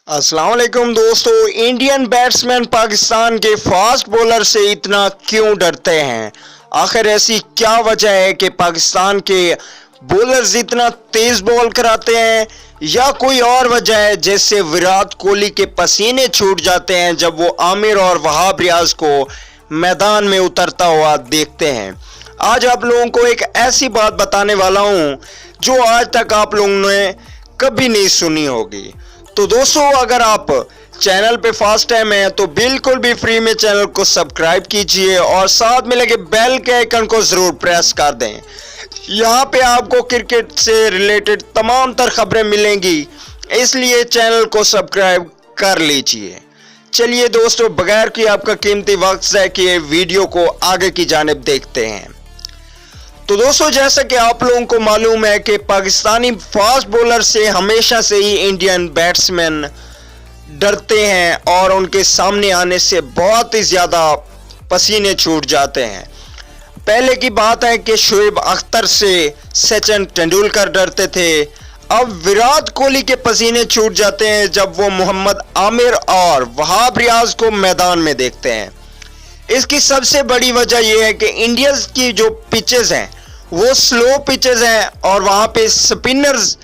अस्सलाम वालेकुम दोस्तों। इंडियन बैट्समैन पाकिस्तान के फास्ट बॉलर से इतना क्यों डरते हैं? आखिर ऐसी क्या वजह है कि पाकिस्तान के बॉलर्स इतना तेज बॉल कराते हैं, या कोई और वजह है जैसे विराट कोहली के पसीने छूट जाते हैं जब वो आमिर और वहाब रियाज को मैदान में उतरता हुआ देखते हैं? आज आप लोगों को एक ऐसी बात बताने वाला हूं जो आज तक आप लोगों ने कभी नहीं सुनी होगी। तो दोस्तों, अगर आप चैनल पे फर्स्ट टाइम है तो बिल्कुल भी फ्री में चैनल को सब्सक्राइब कीजिए और साथ में लगे बेल के आइकन को जरूर प्रेस कर दें। यहाँ पे आपको क्रिकेट से रिलेटेड तमाम तर खबरें मिलेंगी, इसलिए चैनल को सब्सक्राइब कर लीजिए। चलिए दोस्तों, बगैर कि आपका कीमती वक्त ज़ाया किए वीडियो को आगे की जानिब देखते हैं। तो दोस्तों, जैसा कि आप लोगों को मालूम है कि पाकिस्तानी फास्ट बॉलर से हमेशा से ही इंडियन बैट्समैन डरते हैं और उनके सामने आने से बहुत ही ज़्यादा पसीने छूट जाते हैं। पहले की बात है कि शोएब अख्तर से सचिन तेंदुलकर डरते थे, अब विराट कोहली के पसीने छूट जाते हैं जब वो मोहम्मद आमिर और वहाब रियाज को मैदान में देखते हैं। इसकी सबसे बड़ी वजह यह है कि इंडिया की जो पिचेस हैं वो स्लो पिचेस हैं और वहाँ पे स्पिनर्स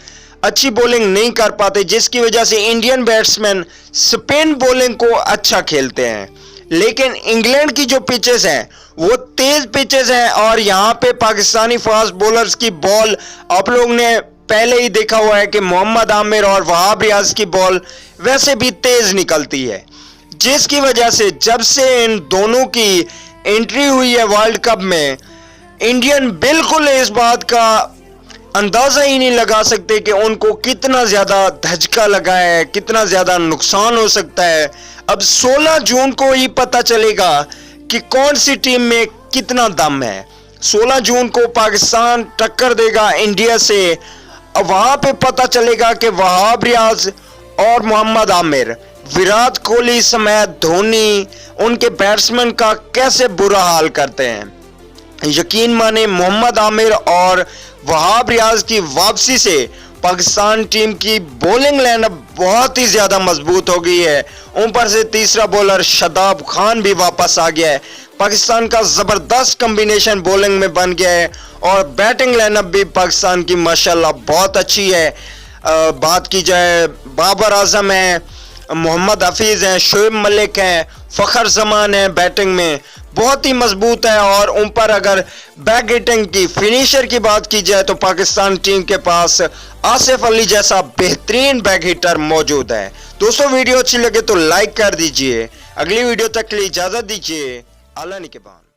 अच्छी बॉलिंग नहीं कर पाते, जिसकी वजह से इंडियन बैट्समैन स्पिन बॉलिंग को अच्छा खेलते हैं। लेकिन इंग्लैंड की जो पिचेस हैं वो तेज पिचेस हैं और यहाँ पे पाकिस्तानी फास्ट बॉलर्स की बॉल आप लोग ने पहले ही देखा हुआ है कि मोहम्मद आमिर और वहाब रियाज की बॉल वैसे भी तेज निकलती है, जिसकी वजह से जब से इन दोनों की एंट्री हुई है वर्ल्ड कप में, इंडियन बिल्कुल इस बात का अंदाज़ा ही नहीं लगा सकते कि उनको कितना ज़्यादा धचका लगा है, कितना ज़्यादा नुकसान हो सकता है। अब 16 जून को ही पता चलेगा कि कौन सी टीम में कितना दम है। 16 जून को पाकिस्तान टक्कर देगा इंडिया से। अब वहाँ पे पता चलेगा कि वहाब रियाज और मोहम्मद आमिर, विराट कोहली समेत धोनी उनके बैट्समैन का कैसे बुरा हाल करते हैं। यकीन माने, मोहम्मद आमिर और वहाब रियाज की वापसी से पाकिस्तान टीम की बॉलिंग लाइनअप बहुत ही ज़्यादा मजबूत हो गई है। ऊपर से तीसरा बॉलर शादाब खान भी वापस आ गया है। पाकिस्तान का ज़बरदस्त कम्बिनेशन बॉलिंग में बन गया है और बैटिंग लाइनअप भी पाकिस्तान की माशाल्लाह बहुत अच्छी है। बात की जाए, बाबर आजम है, मोहम्मद हफीज़ हैं, शोएब मलिक हैं, फ़खर जमान है, बैटिंग में बहुत ही मजबूत है। और ऊपर अगर बैक हिटिंग की फिनिशर की बात की जाए तो पाकिस्तान टीम के पास आसिफ अली जैसा बेहतरीन बैक हिटर मौजूद है। दोस्तों, वीडियो अच्छी लगे तो लाइक कर दीजिए। अगली वीडियो तक के लिए इजाज़त दीजिए। अल्लाह निगहबान।